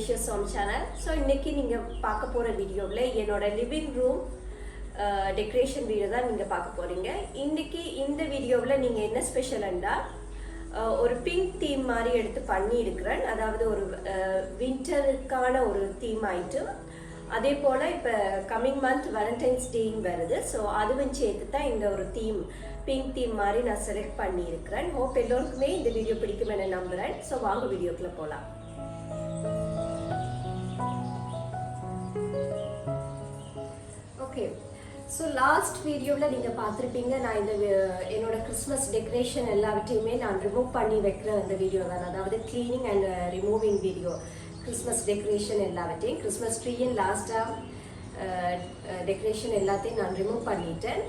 Precious Home Channel. So இன்னைக்கு நீங்க பார்க்க போற வீடியோல என்னோட லிவிங் ரூம் டெக்கரேஷன் வீடியோ தான் நீங்க பார்க்க போறீங்க. இன்னைக்கு இந்த வீடியோல நீங்க என்ன ஸ்பெஷல்ண்டா ஒரு பிங்க் தீம் மாதிரி எடுத்து பண்ணி இருக்கிறேன். அதாவது ஒரு விண்டருக்கான ஒரு தீம் ஆயிட்டு, அதே போல இப்போ கம்மிங் மந்த் வேலண்டைன்ஸ் டேயும் வருது. ஸோ அதுவும் சேர்த்து தான் இந்த ஒரு தீம் பிங்க் தீம் மாதிரி நான் செலக்ட் பண்ணியிருக்கிறேன். ஹோப் எல்லோருக்குமே இந்த வீடியோ பிடிக்கும் என நம்புகிறேன். ஸோ வாங்க வீடியோக்குள்ளே போகலாம். ஓகே, ஸோ லாஸ்ட் வீடியோவில் நீங்கள் பார்த்துருப்பீங்க, நான் இந்த என்னோட கிறிஸ்மஸ் டெக்கரேஷன் எல்லாவற்றையுமே நான் ரிமூவ் பண்ணி வைக்கிற அந்த வீடியோ தான். அதாவது cleaning and removing video. Christmas decoration எல்லாவற்றையும், கிறிஸ்மஸ் ட்ரீயின் லாஸ்ட்டாக டெக்கரேஷன் எல்லாத்தையும் நான் ரிமூவ் பண்ணிட்டேன்.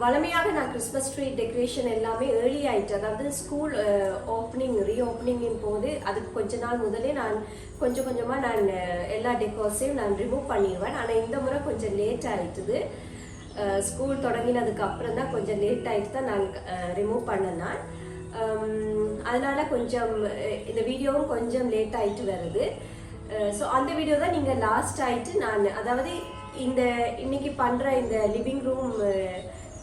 வழமையாக நான் கிறிஸ்மஸ் ட்ரீ டெக்கரேஷன் எல்லாமே ஏர்லி ஆகிட்டு, அதாவது ஸ்கூல் ரீஓப்பனிங்கின் போது அதுக்கு கொஞ்ச நாள் முதலே நான் கொஞ்சம் கொஞ்சமாக நான் எல்லா டெக்கோர்ஸையும் நான் ரிமூவ் பண்ணிடுவேன். ஆனால் இந்த முறை கொஞ்சம் லேட் ஆகிட்டுது. ஸ்கூல் தொடங்கினதுக்கு அப்புறம் தான் கொஞ்சம் லேட் ஆகிட்டு தான் நான் ரிமூவ் பண்ணேன். அதனால் கொஞ்சம் இந்த வீடியோவும் கொஞ்சம் லேட் ஆகிட்டு வருது. ஸோ அந்த வீடியோ தான் நீங்கள் லாஸ்ட் ஆகிட்டு நான், அதாவது இன்னைக்கு பண்ணுற இந்த லிவிங் ரூம்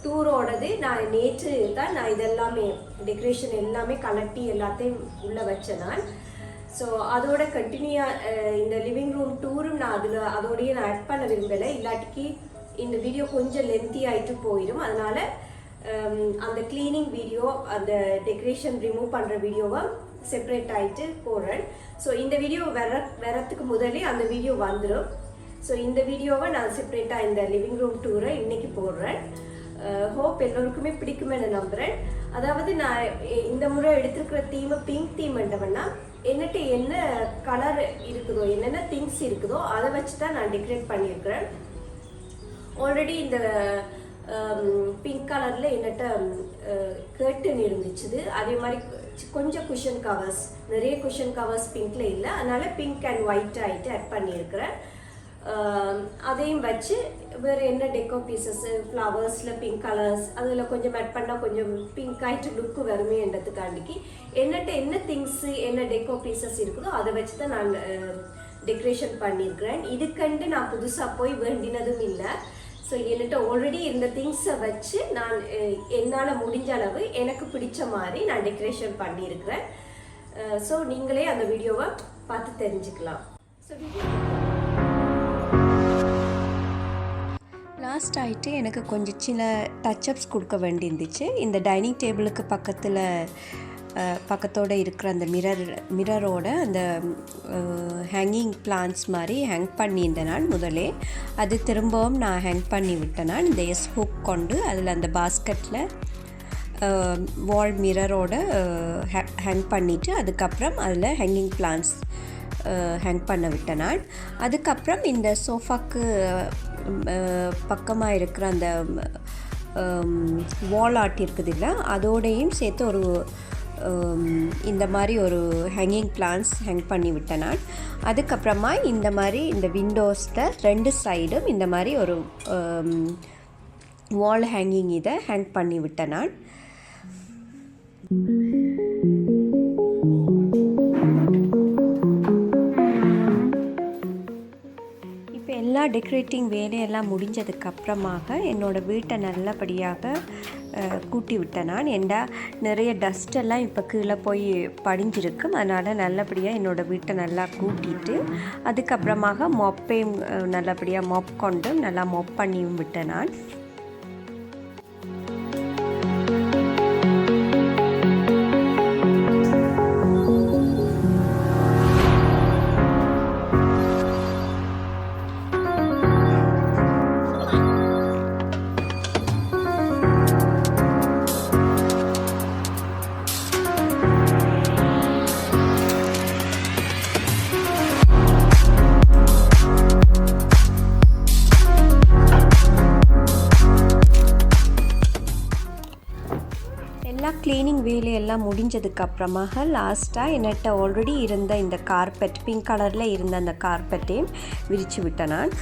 டூரோடது நான் நேற்று தான் நான் இதெல்லாமே டெக்கரேஷன் எல்லாமே கலட்டி எல்லாத்தையும் உள்ளே வச்சேன் நான். ஸோ அதோட கண்டினியூவாக இந்த லிவிங் ரூம் டூரும் நான் அதோடையே நான் ஆட் பண்ண விரும்பலை. இல்லாட்டிக்கு இந்த வீடியோ கொஞ்சம் லென்த்தி ஆகிட்டு போயிடும். அதனால் அந்த கிளீனிங் வீடியோ, அந்த டெக்கரேஷன் ரிமூவ் பண்ணுற வீடியோவை செப்பரேட் ஆகிட்டு போடுறேன். ஸோ இந்த வீடியோ வரத்துக்கு முதலே அந்த வீடியோ வந்துடும். ஸோ இந்த வீடியோவை நான் செப்பரேட்டாக இந்த லிவிங் ரூம் டூரை இன்னைக்கு போடுறேன். ஹோப் எல்லோருக்குமே பிடிக்குமே நான் நம்புகிறேன். அதாவது நான் இந்த முறை எடுத்துருக்கிற தீமை பிங்க் தீம்ன்றவன்னா என்னட்டு என்ன கலர் இருக்குதோ, என்னென்ன திங்ஸ் இருக்குதோ அதை வச்சு தான் நான் டெக்கரேட் பண்ணியிருக்கிறேன். ஆல்ரெடி இந்த பிங்க் கலரில் என்னட்ட கர்டன் இருந்துச்சுது. அதே மாதிரி கொஞ்சம் குஷன் கவர்ஸ், நிறைய குஷன் கவர்ஸ் பிங்க்ல இல்லை, அதனால பிங்க் அண்ட் ஒயிட் ஆகிட்டு ஆட் பண்ணியிருக்கிறேன். அதையும் வச்சு வேறு என்ன டெக்கோ பீசஸ், ஃப்ளவர்ஸில் பிங்க் கலர்ஸ் அதில் கொஞ்சம் ஆட் பண்ணால் கொஞ்சம் பிங்க் ஆகிட்டு லுக்கு வருமேன்றதுக்காண்டிக்கு என்னட்ட என்ன திங்ஸு என்ன டெக்கோ பீசஸ் இருக்குதோ அதை வச்சு தான் நான் டெக்கரேஷன் பண்ணியிருக்கிறேன். இதுக்கண்டு நான் புதுசாக போய் வேண்டினதும் இல்லை. ஸோ என்னட்ட ஆல்ரெடி இந்த திங்ஸை வச்சு நான் என்னால் முடிஞ்ச அளவு எனக்கு பிடிச்ச மாதிரி நான் டெக்கரேஷன் பண்ணியிருக்கிறேன். ஸோ நீங்களே அந்த வீடியோவை பார்த்து தெரிஞ்சுக்கலாம். ஸோ லாஸ்ட் ஆகிட்டு எனக்கு கொஞ்சம் சின்ன டச்சப்ஸ் கொடுக்க வேண்டியிருந்துச்சு. இந்த டைனிங் டேபிளுக்கு பக்கத்தோடு இருக்கிற அந்த மிரரோட அந்த ஹேங்கிங் பிளான்ஸ் மாதிரி ஹேங் பண்ணியிருந்தேன் நான் முதலே. அது திரும்பவும் நான் ஹேங் பண்ணி விட்டேன் நான் இந்த ஹூக் கொண்டு. அதில் அந்த பாஸ்கெட்டில் வால் மிரரோட ஹேங் பண்ணிவிட்டு அதுக்கப்புறம் அதில் ஹேங்கிங் பிளான்ஸ் ஹேங் பண்ண விட்டேன் நான். அதுக்கப்புறம் இந்த சோஃபாக்கு பக்கமாக இருக்கிற அந்த வால் ஆர்ட் இருக்குது இல்லை, அதோடையும் சேர்த்து ஒரு இந்த மாதிரி ஒரு ஹேங்கிங் பிளான்ஸ் ஹேங் பண்ணி விட்டேன் நான். அதுக்கப்புறமா இந்த மாதிரி இந்த விண்டோஸில் ரெண்டு சைடும் இந்த மாதிரி ஒரு வால் ஹேங்கிங் இதை ஹேங் பண்ணி விட்டேன் நான். எல்லா டெக்கரேட்டிங் வேலையெல்லாம் முடிஞ்சதுக்கப்புறமாக என்னோடய வீட்டை நல்லபடியாக கூட்டி விட்டேன் நான். ஏண்டா நிறைய டஸ்டெல்லாம் இப்போ கீழே போய் படிஞ்சிருக்கும். அதனால் நல்லபடியாக என்னோடய வீட்டை நல்லா கூட்டிட்டு அதுக்கப்புறமாக மொப்பையும் நல்லபடியாக மொப் கொண்டு நல்லா மொப் பண்ணியும் விட்டேன் நான். கிளீனிங் வேலையெல்லாம் முடிஞ்சதுக்கப்புறமாக லாஸ்ட்டாக என்னட்ட ஆல்ரெடி இருந்த இந்த கார்பெட், பிங்க் கலரில் இருந்த அந்த கார்பெட்டையும் விரித்து விட்டேன் நான்.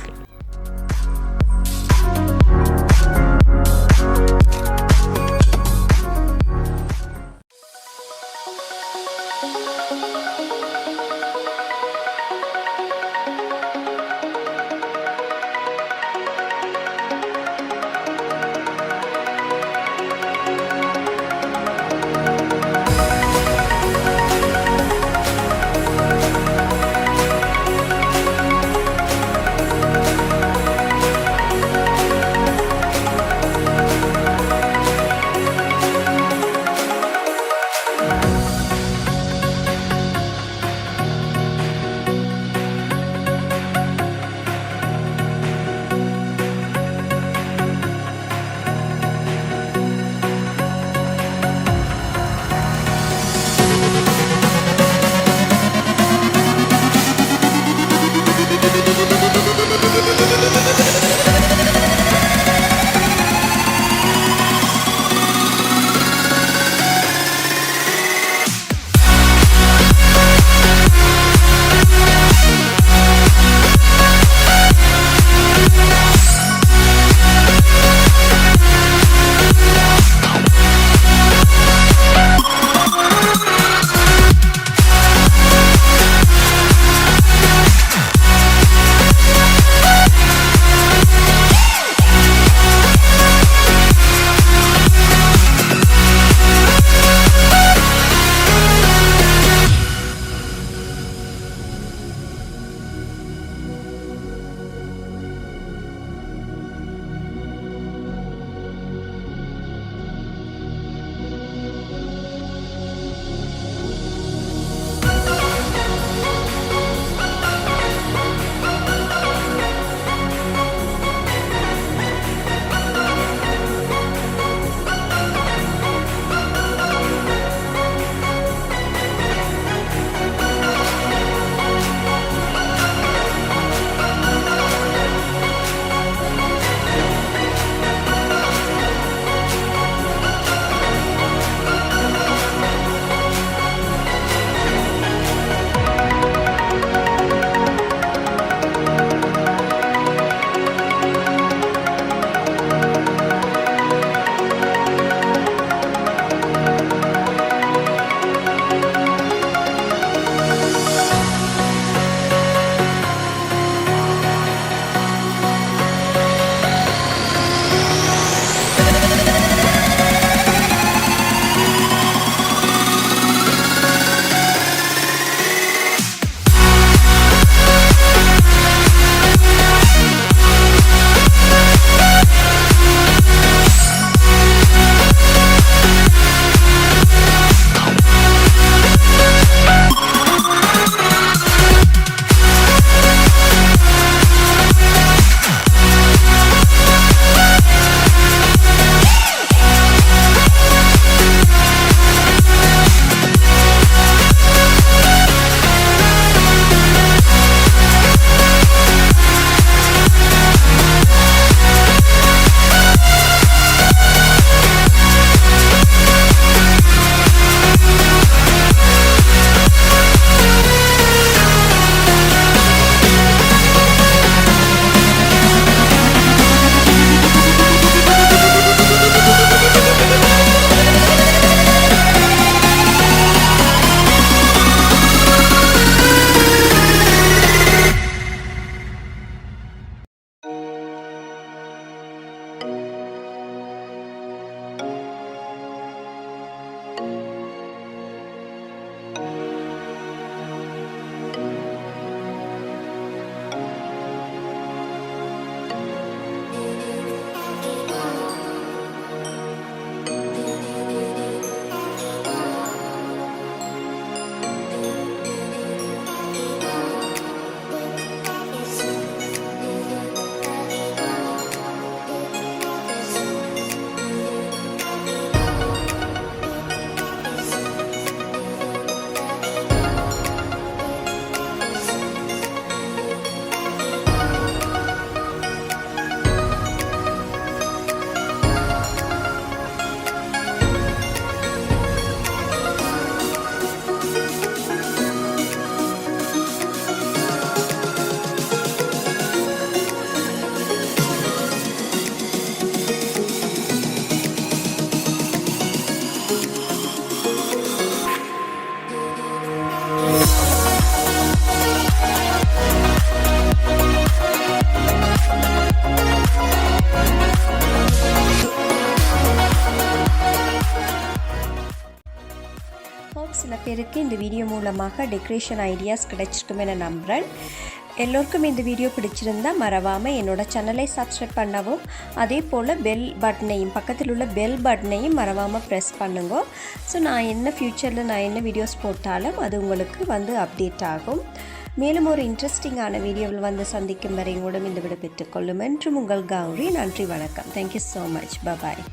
சில பேருக்கு இந்த வீடியோ மூலமாக டெக்கரேஷன் ஐடியாஸ் கிடைச்சிருக்கும் என நம்புகிறேன். எல்லோருக்கும் இந்த வீடியோ பிடிச்சிருந்தா மறவாமல் என்னோட சேனலை சப்ஸ்கிரைப் பண்ணவும், அதே போல் பெல் பட்டனையும் பக்கத்தில் உள்ள பெல் பட்டனையும் மறவாமல் ப்ரெஸ் பண்ணுங்க. ஸோ நான் என்ன வீடியோஸ் போட்டாலும் அது உங்களுக்கு அப்டேட் ஆகும். மேலும் ஒரு இன்ட்ரெஸ்டிங்கான வீடியோவில் சந்திக்கும் வரை உங்களிடம் இந்த விட பெற்றுக்கொள்ளும். என்றும் உங்கள் கௌரி. நன்றி, வணக்கம். Thank you so much. பாய்.